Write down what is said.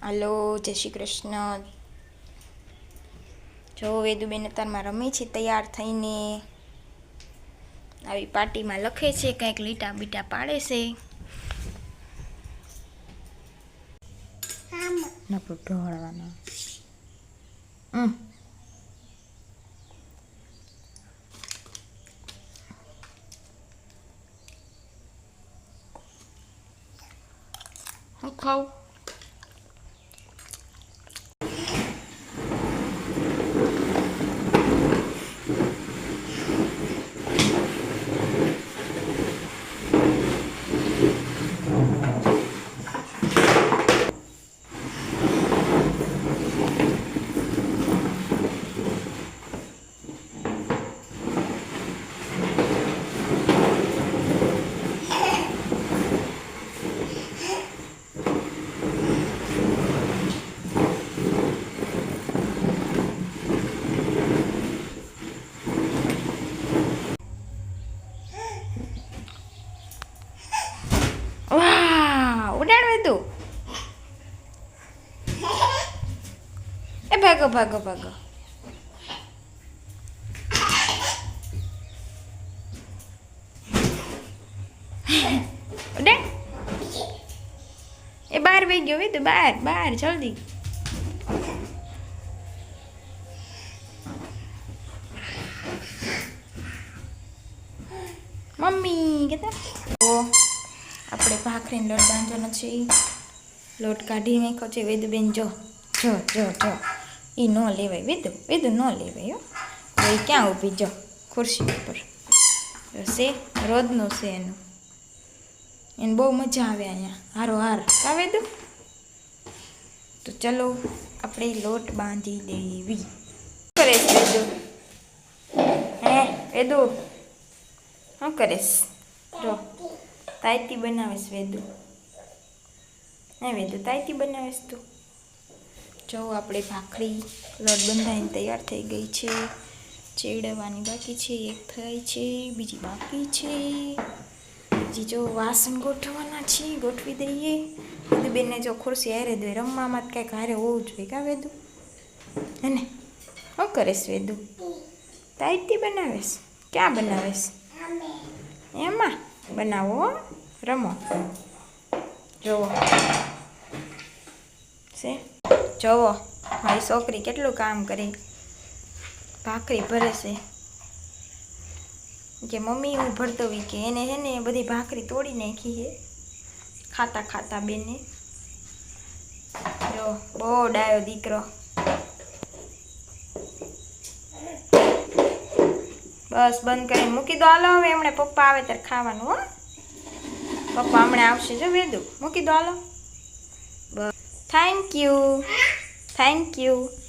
હાલો, જય શ્રી કૃષ્ણ. જો વેદુબેન અત્યારમાં રમે છે તૈયાર થઈને. આવી પાટીમાં લખે છે, કંઈક લીટા બીટા પાડે છે. નકરું ઢોળવાના. હું ખાઉં? વાહ, ઉડાડવે તું. એ ભાગો ભાગો ભાગો. ઉડાડ. એ બહાર વહી ગયો વિદુ, બહાર બહાર જલ્દી. મમ્મી કેતા આપણે ભાખરીનો લોટ બાંધવાનો છે. લોટ કાઢી નાખ્યો છે વેદુબેન. જો જો જો જો એ ન લેવાય વેદુ, વેદુ ન લેવાય. હો એ ક્યાં ઊભી? જો ખુરશી ઉપર છે, રોજનું છે એનું. એને બહુ મજા આવે અહીંયા હારો હાર. કા વેદુ? તો ચલો આપણે લોટ બાંધી દેવી. શું કરેશ વેદુ? હે વેદુ શું કરેશ? જો તાઈતી બનાવેશ વેદુ. હે વેદુ તાઈતી બનાવેશ તું? જો આપણે ભાખરી લોટ બંધાઈને તૈયાર થઈ ગઈ છે. ચેડવાની બાકી છે, એક થઈ છે, બીજી બાકી છે. બીજી જો વાસણ ગોઠવવાના છે, ગોઠવી દઈએ. વેદુબેનને જો ખુરશી હારે દે, રમવામાં કંઈક હારે હોવું જોઈએ. કા વેદુ? હે ને? શું કરેશ વેદુ? તાઈતી બનાવેશ? ક્યાં બનાવેશ? એમાં બનાવો, રમો. જોવો છે, જોવો મારી છોકરી કેટલું કામ કરે. ભાખરી ભરે છે કે મમ્મી હું ભરતો વી કે એને હે ને બધી ભાખરી તોડી નાખી છે ખાતા ખાતા બેને. જો બહુ ડાયો દીકરો. બસ બંધ કરીને મૂકી દો. હાલો હવે હમણાં પપ્પા આવે ત્યારે ખાવાનું. હો પપ્પા હમણાં આવશે. જો વેદુ મૂકી દો. હાલો બસ. Thank you, thank you.